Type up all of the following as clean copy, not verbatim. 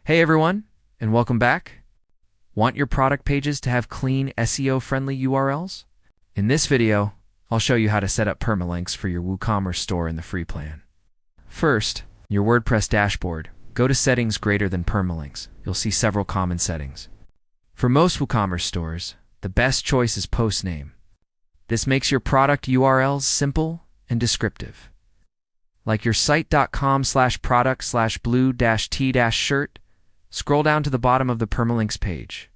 Hey everyone, and welcome back. Want your product pages to have clean SEO-friendly URLs? In this video, I'll show you how to set up permalinks for your WooCommerce store in the free plan. First, your WordPress dashboard, go to Settings greater than Permalinks. You'll see several common settings. For most WooCommerce stores, the best choice is post name. This makes your product URLs simple and descriptive. Like your site.com/product/blue-t-shirt, scroll down to the bottom of the Permalinks page.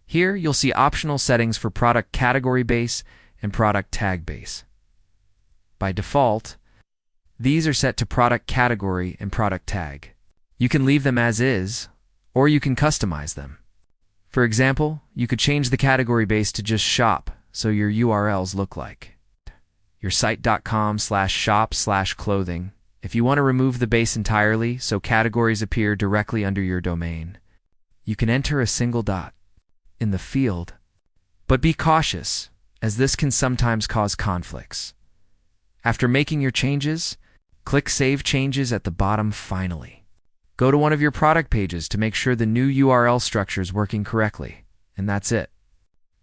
Here, you'll see optional settings for product category base and product tag base. By default, these are set to product category and product tag. You can leave them as is, or you can customize them. For example, you could change the category base to just shop, so your URLs look like your site.com/shop/clothing. If you want to remove the base entirely so categories appear directly under your domain, you can enter a single dot in the field. But be cautious, as this can sometimes cause conflicts. After making your changes, click Save Changes at the bottom finally. Go to one of your product pages to make sure the new URL structure is working correctly, and that's it.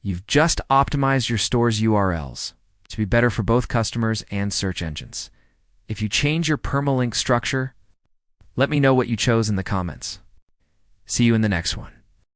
You've just optimized your store's URLs to be better for both customers and search engines. If you change your permalink structure, let me know what you chose in the comments. See you in the next one.